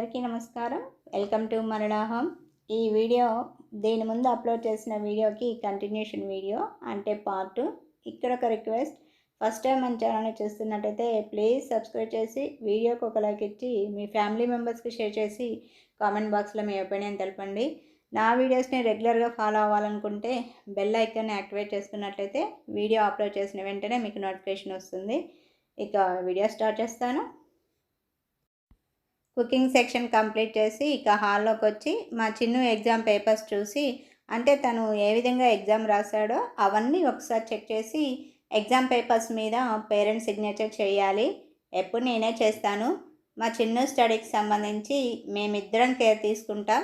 అందరికీ నమస్కారం. Welcome to మరళా హోమ్. ఈ వీడియో దీని ముందు అప్లోడ్ చేసిన వీడియోకి కంటిన్యూషన్ వీడియో అంటే పార్ట్. ఇక్కడ ఒక రిక్వెస్ట్, ఫస్ట్ టైం మన ఛానల్ని చూస్తున్నట్టయితే ప్లీజ్ సబ్స్క్రైబ్ చేసి వీడియోకి ఒక లైక్ ఇచ్చి మీ ఫ్యామిలీ మెంబర్స్కి షేర్ చేసి కామెంట్ బాక్స్లో మీ ఒపీనియన్ తెలపండి. నా వీడియోస్ని రెగ్యులర్గా ఫాలో అవ్వాలనుకుంటే బెల్ ఐకాన్ని యాక్టివేట్ చేసుకున్నట్లయితే వీడియో అప్లోడ్ చేసిన వెంటనే మీకు నోటిఫికేషన్ వస్తుంది. ఇక వీడియో స్టార్ట్ చేస్తాను. కుకింగ్ సెక్షన్ కంప్లీట్ చేసి ఇక హాల్లోకి వచ్చి మా చిన్ను ఎగ్జామ్ పేపర్స్ చూసి, అంటే తను ఏ విధంగా ఎగ్జామ్ రాశాడో అవన్నీ ఒకసారి చెక్ చేసి ఎగ్జామ్ పేపర్స్ మీద పేరెంట్స్ సిగ్నేచర్ చేయాలి. ఎప్పుడు నేనే చేస్తాను. మా చిన్ను స్టడీకి సంబంధించి మేమిద్దరం కేర్ తీసుకుంటాం.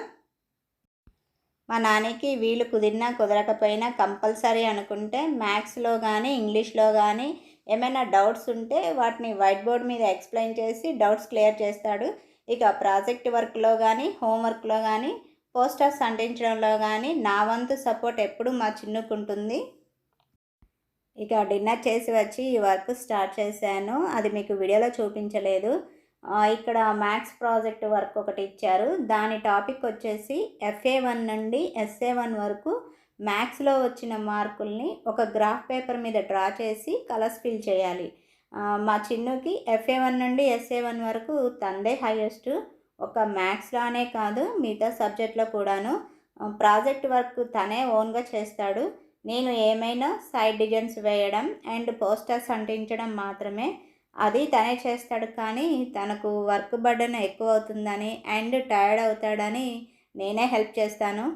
మా నాన్నకి వీలు కుదిరినా కుదరకపోయినా కంపల్సరీ అనుకుంటే మ్యాథ్స్లో కానీ ఇంగ్లీష్లో కానీ ఏమైనా డౌట్స్ ఉంటే వాటిని వైట్ బోర్డ్ మీద ఎక్స్ప్లెయిన్ చేసి డౌట్స్ క్లియర్ చేస్తాడు. ఇక ప్రాజెక్ట్ వర్క్లో కానీ హోంవర్క్లో కానీ పోస్టర్స్ అంటించడంలో కానీ నా వంతు సపోర్ట్ ఎప్పుడు మా చిన్నుకుంటుంది. ఇక డిన్నర్ చేసి వచ్చి ఈ వర్క్ స్టార్ట్ చేశాను. అది మీకు వీడియోలో చూపించలేదు. ఇక్కడ మ్యాథ్స్ ప్రాజెక్ట్ వర్క్ ఒకటి ఇచ్చారు. దాని టాపిక్ వచ్చేసి FA1 నుండి SA1 వరకు మ్యాథ్స్లో వచ్చిన మార్కుల్ని ఒక గ్రాఫ్ పేపర్ మీద డ్రా చేసి కలర్స్ ఫిల్ చేయాలి. మా చిన్నుకి FA1 నుండి SA1 వరకు తందే హైయెస్ట్. ఒక మ్యాథ్స్లోనే కాదు మిగతా సబ్జెక్ట్లో కూడాను. ప్రాజెక్ట్ వర్క్ తనే ఓన్గా చేస్తాడు. నేను ఏమైనా సైడ్ డిజైన్స్ వేయడం అండ్ పోస్టర్స్ అంటించడం మాత్రమే. అది తనే చేస్తాడు. కానీ తనకు వర్క్ బర్డెన్ ఎక్కువ అవుతుందని అండ్ టైర్డ్ అవుతాడని నేనే హెల్ప్ చేస్తాను.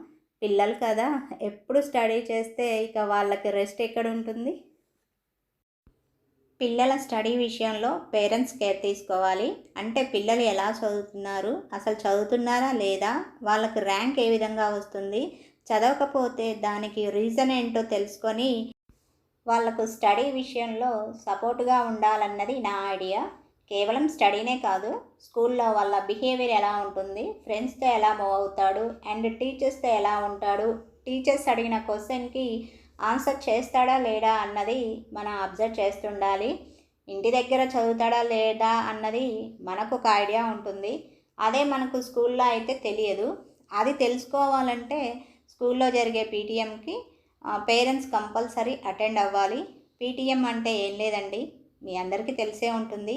పిల్లలు కదా, ఎప్పుడు స్టడీ చేస్తే ఇక వాళ్ళకి రెస్ట్ ఎక్కడ ఉంటుంది. పిల్లల స్టడీ విషయంలో పేరెంట్స్ కేర్ తీసుకోవాలి. అంటే పిల్లలు ఎలా చదువుతున్నారు, అసలు చదువుతున్నారా లేదా, వాళ్ళకి ర్యాంక్ ఏ విధంగా వస్తుంది, చదవకపోతే దానికి రీజన్ ఏంటో తెలుసుకొని వాళ్ళకు స్టడీ విషయంలో సపోర్ట్గా ఉండాలన్నది నా ఐడియా. కేవలం స్టడీనే కాదు, స్కూల్లో వాళ్ళ బిహేవియర్ ఎలా ఉంటుంది, ఫ్రెండ్స్తో ఎలా మూవ్ అవుతాడు అండ్ టీచర్స్తో ఎలా ఉంటాడు, టీచర్స్ అడిగిన క్వశ్చన్కి ఆన్సర్ చేస్తాడా లేడా అన్నది మనం అబ్జర్వ్ చేస్తుండాలి. ఇంటి దగ్గర చదువుతాడా లేదా అన్నది మనకు ఒక ఐడియా ఉంటుంది. అదే మనకు స్కూల్లో అయితే తెలియదు. అది తెలుసుకోవాలంటే స్కూల్లో జరిగే పీటీఎంకి పేరెంట్స్ కంపల్సరీ అటెండ్ అవ్వాలి. పీటీఎం అంటే ఏం లేదండి, మీ అందరికీ తెలిసే ఉంటుంది,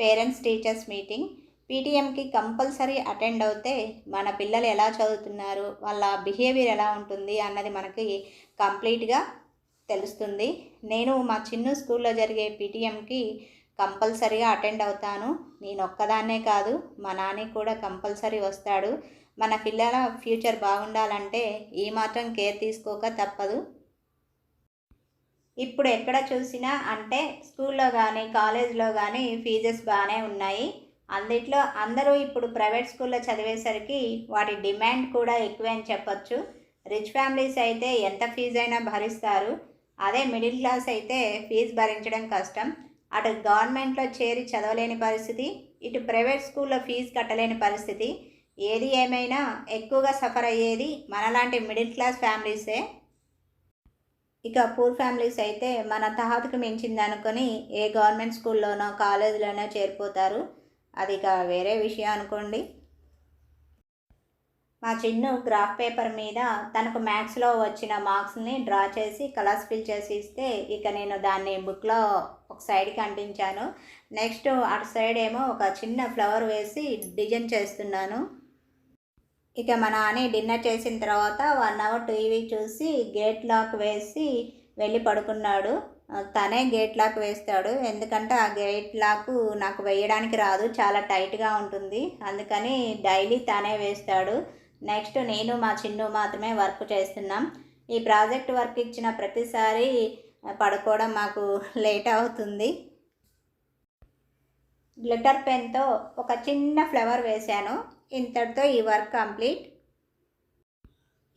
పేరెంట్స్ టీచర్స్ మీటింగ్. పీటీఎంకి కంపల్సరీ అటెండ్ అవుతే మన పిల్లలు ఎలా చదువుతున్నారు, వాళ్ళ బిహేవియర్ ఎలా ఉంటుంది అన్నది మనకి కంప్లీట్గా తెలుస్తుంది. నేను మా చిన్న స్కూల్లో జరిగే పీటీఎంకి కంపల్సరీగా అటెండ్ అవుతాను. నేను ఒక్కదాన్నే కాదు, మా నాన్న కూడా కంపల్సరీ వస్తాడు. మన పిల్లల ఫ్యూచర్ బాగుండాలంటే ఈ మాత్రం కేర్ తీసుకోక తప్పదు. ఇప్పుడు ఎక్కడ చూసినా అంటే స్కూల్లో కానీ కాలేజ్లో కానీ ఫీజెస్ బాగానే ఉన్నాయి. అందుట్లో అందరూ ఇప్పుడు ప్రైవేట్ స్కూల్లో చదివేసరికి వాటి డిమాండ్ కూడా ఎక్కువే అని చెప్పొచ్చు. రిచ్ ఫ్యామిలీస్ అయితే ఎంత ఫీజు అయినా భరిస్తారు. అదే మిడిల్ క్లాస్ అయితే ఫీజు భరించడం కష్టం. అటు గవర్నమెంట్లో చేరి చదవలేని పరిస్థితి, ఇటు ప్రైవేట్ స్కూల్లో ఫీజు కట్టలేని పరిస్థితి. ఏది ఏమైనా ఎక్కువగా సఫర్ అయ్యేది మనలాంటి మిడిల్ క్లాస్ ఫ్యామిలీసే. ఇక పూర్ ఫ్యామిలీస్ అయితే మన తహతుకు మించింది అనుకొని ఏ గవర్నమెంట్ స్కూల్లోనో కాలేజీలోనో చేరిపోతారు. అది ఇక వేరే విషయం అనుకోండి. మా చిన్ను గ్రాఫ్ పేపర్ మీద తనకు మ్యాథ్స్లో వచ్చిన మార్క్స్ని డ్రా చేసి కలర్స్ ఫిల్ చేసి ఇస్తే ఇక నేను దాన్ని బుక్లో ఒక సైడ్కి అంటించాను. నెక్స్ట్ అటు సైడ్ ఏమో ఒక చిన్న ఫ్లవర్ వేసి డిజైన్ చేస్తున్నాను. ఇక మా నాన్న డిన్నర్ చేసిన తర్వాత 1 అవర్ టీవీ చూసి గేట్ లాక్ వేసి వెళ్ళి పడుకున్నాడు. తనే గేట్ లాక్ వేస్తాడు. ఎందుకంటే ఆ గేట్ లాక్ నాకు వేయడానికి రాదు, చాలా టైట్గా ఉంటుంది. అందుకని డైలీ తనే వేస్తాడు. నెక్స్ట్ నేను మా చిన్ను మాత్రమే వర్క్ చేస్తున్నాం. ఈ ప్రాజెక్ట్ వర్క్ ఇచ్చిన ప్రతిసారి పడుకోవడం మాకు లేట్ అవుతుంది. గ్లిటర్ పెన్తో ఒక చిన్న ఫ్లవర్ వేశాను. ఇంతటితో ఈ వర్క్ కంప్లీట్.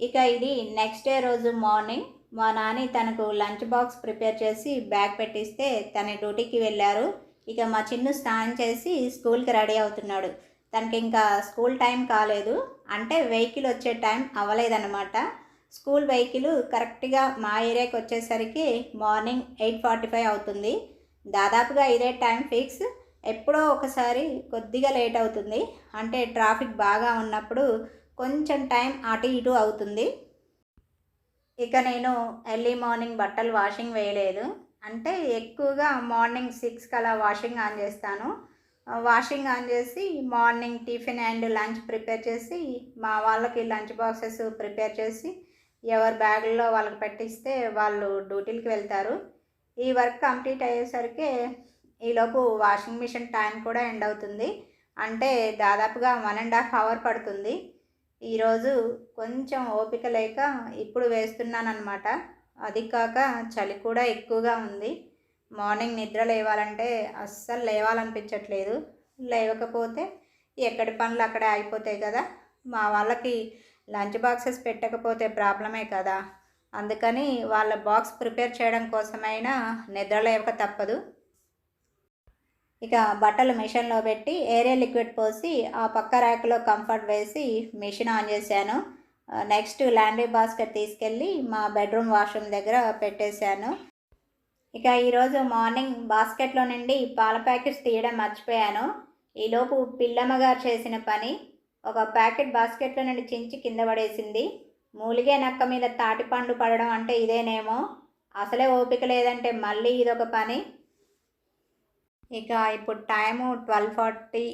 ఇక ఇది నెక్స్ట్ డే రోజు మార్నింగ్ మా నాని తనకు లంచ్ బాక్స్ ప్రిపేర్ చేసి బ్యాగ్ పెట్టిస్తే తన డ్యూటీకి వెళ్ళారు. ఇక మా చిన్ను స్నానం చేసి స్కూల్కి రెడీ అవుతున్నాడు. తనకి ఇంకా స్కూల్ టైం కాలేదు, అంటే వెహికల్ వచ్చే టైం అవ్వలేదన్నమాట. స్కూల్ వెహికల్ కరెక్ట్గా మా ఏరియాకి వచ్చేసరికి మార్నింగ్ 8:45 అవుతుంది. దాదాపుగా ఇదే టైం ఫిక్స్. ఎప్పుడో ఒకసారి కొద్దిగా లేట్ అవుతుంది. అంటే ట్రాఫిక్ బాగా ఉన్నప్పుడు కొంచెం టైం అటు ఇటు అవుతుంది. ఇక నేను ఎర్లీ మార్నింగ్ బట్టలు వాషింగ్ వేయలేదు. అంటే ఎక్కువగా మార్నింగ్ 6కి అలా వాషింగ్ ఆన్ చేస్తాను. వాషింగ్ ఆన్ చేసి morning tiffin and lunch prepare చేసి మా వాళ్ళకి లంచ్ బాక్సెస్ ప్రిపేర్ చేసి ఎవరి బ్యాగుల్లో వాళ్ళకి పెట్టిస్తే వాళ్ళు డ్యూటీలకి వెళ్తారు. ఈ వర్క్ కంప్లీట్ అయ్యేసరికి ఈలోపు వాషింగ్ మిషన్ టైం కూడా ఎండ్ అవుతుంది. అంటే దాదాపుగా 1.5 అవర్ పడుతుంది. ఈరోజు కొంచెం ఓపిక లేక ఇప్పుడు వేస్తున్నానన్నమాట. అది కాక చలి కూడా ఎక్కువగా ఉంది. మార్నింగ్ నిద్ర లేవాలంటే అస్సలు లేవాలనిపించట్లేదు. లేవకపోతే ఎక్కడి పనులు అక్కడే అయిపోతాయి కదా. మా వాళ్ళకి లంచ్ బాక్సెస్ పెట్టకపోతే ప్రాబ్లమే కదా. అందుకని వాళ్ళ బాక్స్ ప్రిపేర్ చేయడం కోసమైనా నిద్ర లేవక తప్పదు. ఇక బట్టలు మిషన్లో పెట్టి ఏరియల్ లిక్విడ్ పోసి ఆ పక్క ర్యాక్లో కంఫర్ట్ వేసి మిషన్ ఆన్ చేశాను. నెక్స్ట్ లాండ్రీ బాస్కెట్ తీసుకెళ్ళి మా బెడ్రూమ్ వాష్రూమ్ దగ్గర పెట్టేశాను. ఇక ఈరోజు మార్నింగ్ బాస్కెట్లో నుండి పాల ప్యాకెట్స్ తీయడం మర్చిపోయాను. ఈలోపు పిల్లమ్మగారు చేసిన పని ఒక ప్యాకెట్ బాస్కెట్లో నుండి చించి కింద పడేసింది. మూలిగే నక్క మీద తాటిపండు పడడం అంటే ఇదేనేమో. అసలే ఓపిక లేదంటే మళ్ళీ ఇదొక పని. ఇక ఇప్పుడు టైము 12:40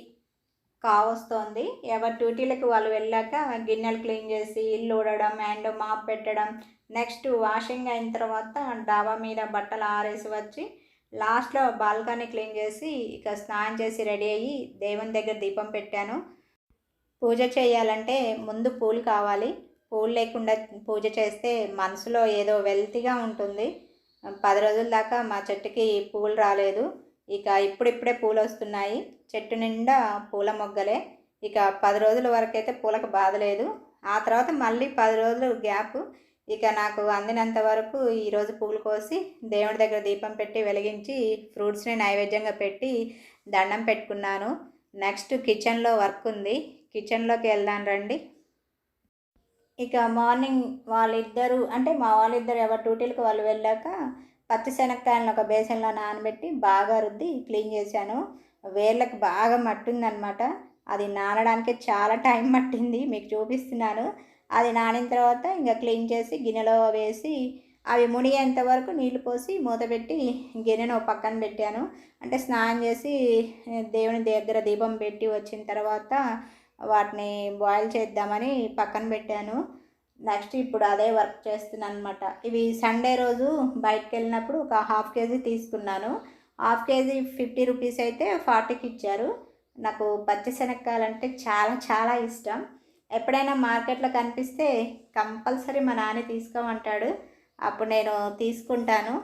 కావస్తోంది. ఎవరి డ్యూటీలకు వాళ్ళు వెళ్ళాక గిన్నెలు క్లీన్ చేసి ఇల్లు ఊడడం అండ్ మాప్ పెట్టడం, నెక్స్ట్ వాషింగ్ అయిన తర్వాత డాబా మీద బట్టలు ఆరేసి వచ్చి లాస్ట్లో బాల్కనీ క్లీన్ చేసి ఇక స్నానం చేసి రెడీ అయ్యి దేవుని దగ్గర దీపం పెట్టాను. పూజ చేయాలంటే ముందు పూలు కావాలి. పూలు లేకుండా పూజ చేస్తే మనసులో ఏదో వెల్తీగా ఉంటుంది. 10 రోజుల దాకా మా చెట్టుకి పూలు రాలేదు. ఇక ఇప్పుడిప్పుడే పూలు వస్తున్నాయి. చెట్టు నిండా పూల మొగ్గలే. ఇక 10 రోజుల వరకైతే పూలకు బాధ లేదు. ఆ తర్వాత మళ్ళీ 10 రోజులు గ్యాప్. ఇక నాకు అందినంత వరకు ఈరోజు పూలు కోసి దేవుడి దగ్గర దీపం పెట్టి వెలిగించి ఫ్రూట్స్ని నైవేద్యంగా పెట్టి దండం పెట్టుకున్నాను. నెక్స్ట్ కిచెన్లో వర్క్ ఉంది. కిచెన్లోకి వెళ్దాం రండి. ఇక మార్నింగ్ వాళ్ళిద్దరూ అంటే మా వాళ్ళిద్దరు ఎవరి డ్యూటీలకు వాళ్ళు వెళ్ళాక పచ్చిశనగకాయలను ఒక బేసన్లో నానబెట్టి బాగా రుద్ది క్లీన్ చేశాను. వేర్లకు బాగా మట్టిందనమాట. అది నానడానికి చాలా టైం పట్టింది. మీకు చూపిస్తున్నాను. అది నానిన తర్వాత ఇంకా క్లీన్ చేసి గిన్నెలో వేసి అవి మునిగేంత వరకు నీళ్లు పోసి మూత పెట్టి గిన్నెను పక్కన పెట్టాను. అంటే స్నానం చేసి దేవుని దగ్గర దీపం పెట్టి వచ్చిన తర్వాత వాటిని బాయిల్ చేద్దామని పక్కన పెట్టాను. నెక్స్ట్ ఇప్పుడు అదే వర్క్ చేస్తున్నాను అనమాట. ఇవి సండే రోజు బయటకు వెళ్ళినప్పుడు ఒక 1/2 kg తీసుకున్నాను. 1/2 kg 50 రూపీస్ అయితే 40కి ఇచ్చారు. నాకు పచ్చిశనగకాయలు అంటే చాలా చాలా ఇష్టం. ఎప్పుడైనా మార్కెట్లో కనిపిస్తే కంపల్సరీ మా నాన్న తీసుకోమంటాడు. అప్పుడు నేను తీసుకుంటాను.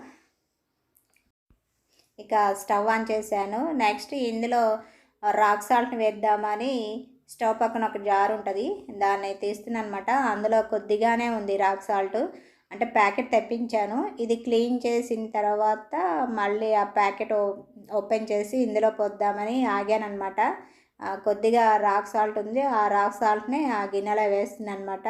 ఇక స్టవ్ ఆన్ చేశాను. నెక్స్ట్ ఇందులో రాక్ సాల్ట్ని వేద్దామని స్టవ్ పక్కన ఒక జార్ ఉంటుంది, దాన్ని తీస్తున్నాను అనమాట. అందులో కొద్దిగానే ఉంది రాక్ సాల్ట్. అంటే ప్యాకెట్ తెప్పించాను. ఇది క్లీన్ చేసిన తర్వాత మళ్ళీ ఆ ప్యాకెట్ ఓపెన్ చేసి ఇందులో పోద్దామని ఆగానమాట. కొద్దిగా రాక్ సాల్ట్ ఉంది. ఆ రాక్ సాల్ట్ని ఆ గిన్నెలో వేస్తుంది అనమాట.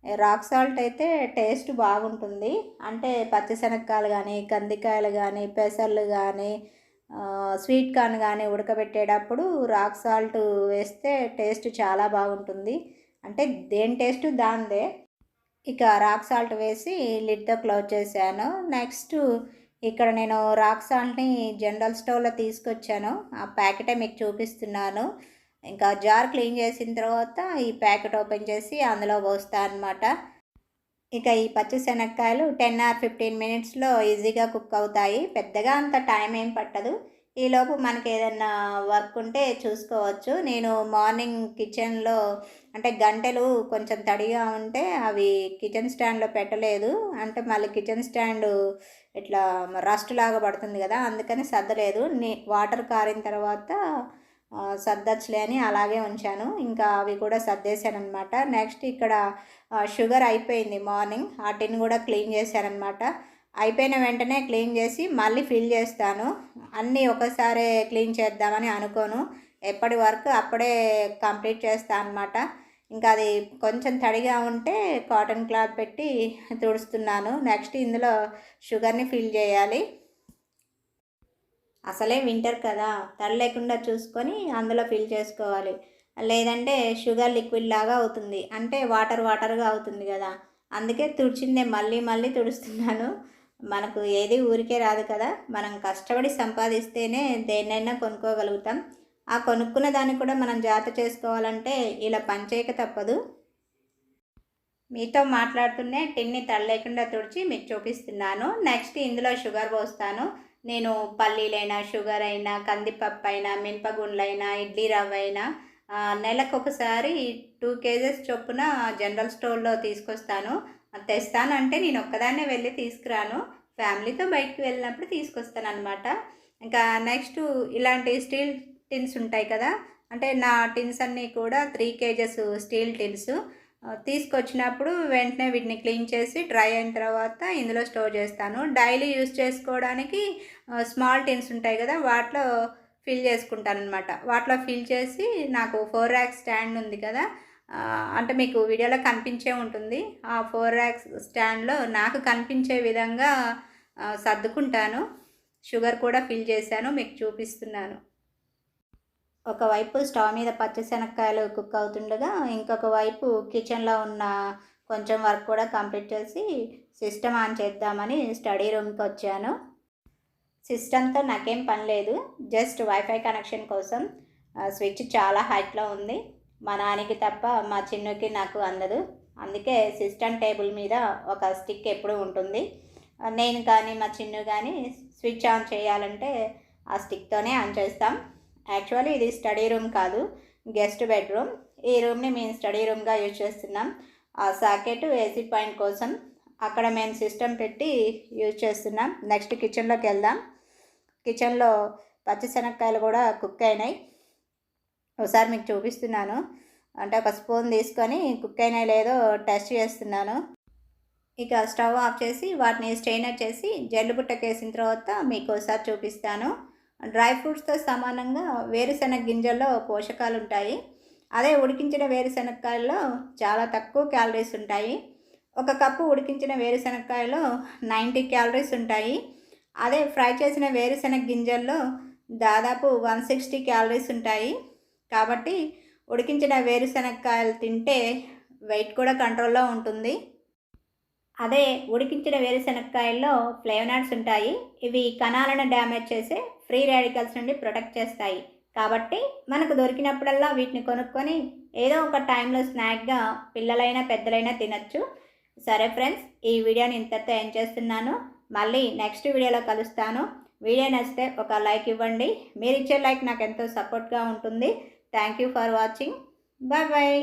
రాక్ సాల్ట్ అయితే టేస్ట్ బాగుంటుంది. అంటే పచ్చిశనగకాయలు కానీ, కందికాయలు కానీ, పెసర్లు కానీ, స్వీట్ కార్న్ కానీ ఉడకబెట్టేటప్పుడు రాక్ సాల్ట్ వేస్తే టేస్ట్ చాలా బాగుంటుంది. అంటే దేని టేస్ట్ దాందే. ఇక రాక్ సాల్ట్ వేసి లిడ్తో క్లోజ్ చేశాను. నెక్స్ట్ ఇక్కడ నేను రాక్ సాల్ట్ని జనరల్ స్టోర్లో తీసుకొచ్చాను. ఆ ప్యాకెటే మీకు చూపిస్తున్నాను. ఇంకా జార్ క్లీన్ చేసిన తర్వాత ఈ ప్యాకెట్ ఓపెన్ చేసి అందులో పోస్తాను అనమాట. ఇక ఈ పచ్చిశనగకాయలు 10 or 15 మినిట్స్లో ఈజీగా కుక్ అవుతాయి. పెద్దగా అంత టైం ఏం పట్టదు. ఈలోపు మనకి ఏదన్నా వర్క్ ఉంటే చూసుకోవచ్చు. నేను మార్నింగ్ కిచెన్లో అంటే గంటెలు కొంచెం తడిగా ఉంటే అవి కిచెన్ స్టాండ్లో పెట్టలేదు. అంటే మళ్ళీ కిచెన్ స్టాండ్ ఇట్లా రస్ట్ లాగా పడుతుంది కదా, అందుకని సర్దలేదు. వాటర్ కారిన తర్వాత సర్దచ్చులే అని అలాగే ఉంచాను. ఇంకా అవి కూడా సర్దేశాను అనమాట. నెక్స్ట్ ఇక్కడ షుగర్ అయిపోయింది మార్నింగ్. ఆ టిన్ కూడా క్లీన్ చేశానమాట. అయిపోయిన వెంటనే క్లీన్ చేసి మళ్ళీ ఫిల్ చేస్తాను. అన్నీ ఒకసారి క్లీన్ చేద్దామని అనుకోను. ఎప్పటి వరకు అప్పుడే కంప్లీట్ చేస్తాను అనమాట. ఇంకా అది కొంచెం తడిగా ఉంటే కాటన్ క్లాత్ పెట్టి తుడుస్తున్నాను. నెక్స్ట్ ఇందులో షుగర్ని ఫిల్ చేయాలి. అసలే వింటర్ కదా, తడి లేకుండా చూసుకొని అందులో ఫిల్ చేసుకోవాలి. లేదంటే షుగర్ లిక్విడ్ లాగా అవుతుంది, అంటే వాటర్ వాటర్గా అవుతుంది కదా. అందుకే తుడిచిందే మళ్ళీ మళ్ళీ తుడుస్తున్నాను. మనకు ఏది ఊరికే రాదు కదా, మనం కష్టపడి సంపాదిస్తేనే దేన్నైనా కొనుక్కోగలుగుతాం. ఆ కొనుక్కున్న దాన్ని కూడా మనం జాగ్రత్త చేసుకోవాలంటే ఇలా పని చేయక తప్పదు. మీతో మాట్లాడుతూనే టిన్ని తడి లేకుండా తుడిచి మీకు చూపిస్తున్నాను. నెక్స్ట్ ఇందులో షుగర్ పోస్తాను. నేను పల్లీలైనా, షుగర్ అయినా, కందిపప్పు అయినా, మినపగుండ్లైనా, ఇడ్లీ రవ్వ అయినా నెలకొకసారి 2 కేజెస్ చొప్పున జనరల్ స్టోర్‌లో తీసుకొస్తాను. తెస్తానంటే నేను ఒక్కదాన్నే వెళ్ళి తీసుకురాను. ఫ్యామిలీతో బయటికి వెళ్ళినప్పుడు తీసుకొస్తాననమాట. ఇంకా నెక్స్టు ఇలాంటి స్టీల్ టిన్స్ ఉంటాయి కదా, అంటే నా టిన్స్ అన్నీ కూడా 3 కేజెస్ స్టీల్ టిన్స్. తీసుకొచ్చినప్పుడు వెంటనే వీటిని క్లీన్ చేసి డ్రై అయిన తర్వాత ఇందులో స్టోర్ చేస్తాను. డైలీ యూజ్ చేసుకోవడానికి స్మాల్ టిన్స్ ఉంటాయి కదా, వాటిలో ఫిల్ చేసుకుంటాననమాట. వాటిలో ఫిల్ చేసి నాకు 4 ర్యాక్స్ స్టాండ్ ఉంది కదా, అంటే మీకు వీడియోలో కనిపించే ఉంటుంది. ఆ 4 ర్యాక్స్ స్టాండ్లో నాకు కనిపించే విధంగా సర్దుకుంటాను. షుగర్ కూడా ఫిల్ చేశాను, మీకు చూపిస్తున్నాను. ఒకవైపు స్టవ్ మీద పచ్చిశనక్కాయలు కుక్ అవుతుండగా, ఇంకొక వైపు కిచెన్లో ఉన్న కొంచెం వర్క్ కూడా కంప్లీట్ చేసి సిస్టమ్ ఆన్ చేద్దామని స్టడీ రూమ్కి వచ్చాను. సిస్టమ్తో నాకేం పని లేదు, జస్ట్ వైఫై కనెక్షన్ కోసం. స్విచ్ చాలా హైట్లో ఉంది, మా నాన్నకి తప్ప మా చిన్నుకి నాకు అందదు. అందుకే సిస్టమ్ టేబుల్ మీద ఒక స్టిక్ ఎప్పుడూ ఉంటుంది. నేను కానీ మా చిన్ను కానీ స్విచ్ ఆన్ చేయాలంటే ఆ స్టిక్తోనే ఆన్ చేస్తాం. యాక్చువల్లీ ఇది స్టడీ రూమ్ కాదు, గెస్ట్ బెడ్రూమ్. ఈ రూమ్ని మేము స్టడీ రూమ్గా యూజ్ చేస్తున్నాం. ఆ సాకెట్ ఏసీ పాయింట్ కోసం అక్కడ మేము సిస్టమ్ పెట్టి యూజ్ చేస్తున్నాం. నెక్స్ట్ కిచెన్లోకి వెళ్దాం. కిచెన్లో పచ్చిశనక్కాయలు కూడా కుక్ అయినాయి, ఒకసారి మీకు చూపిస్తున్నాను. అంటే ఒక స్పూన్ తీసుకొని కుక్ అయినాయి లేదో టెస్ట్ చేస్తున్నాను. ఇక స్టవ్ ఆఫ్ చేసి వాటిని స్ట్రెయినర్ చేసి జల్లు బుట్టకేసిన తర్వాత మీకు ఒకసారి చూపిస్తాను. డ్రై ఫ్రూట్స్తో సమానంగా వేరుశెనగ గింజల్లో పోషకాలు ఉంటాయి. అదే ఉడికించిన వేరుశెనగకాయల్లో చాలా తక్కువ క్యాలరీస్ ఉంటాయి. ఒక కప్పు ఉడికించిన వేరుశెనగకాయలో 90 క్యాలరీస్ ఉంటాయి. అదే ఫ్రై చేసిన వేరుశెనగ గింజల్లో దాదాపు 160 క్యాలరీస్ ఉంటాయి. కాబట్టి ఉడికించిన వేరుశెనగకాయలు తింటే వెయిట్ కూడా కంట్రోల్లో ఉంటుంది. అదే ఉడికించిన వేరుశెనగకాయల్లో ఫ్లేవనాయిడ్స్ ఉంటాయి. ఇవి కణాలను డ్యామేజ్ చేసే ఫ్రీ రాడికల్స్ నుండి ప్రొటెక్ట్ చేస్తాయి. కాబట్టి మనకు దొరికినప్పుడల్లా వీటిని కొనుక్కొని ఏదో ఒక టైంలో స్నాక్గా పిల్లలైనా పెద్దలైనా తినచ్చు. సరే ఫ్రెండ్స్, ఈ వీడియోని ఇంతటితో ఎండ్ చేస్తున్నాను. మళ్ళీ నెక్స్ట్ వీడియోలో కలుస్తాను. వీడియో నచ్చితే ఒక లైక్ ఇవ్వండి. మీరు ఇచ్చే లైక్ నాకు ఎంతో సపోర్ట్గా ఉంటుంది. Thank you for watching. Bye bye.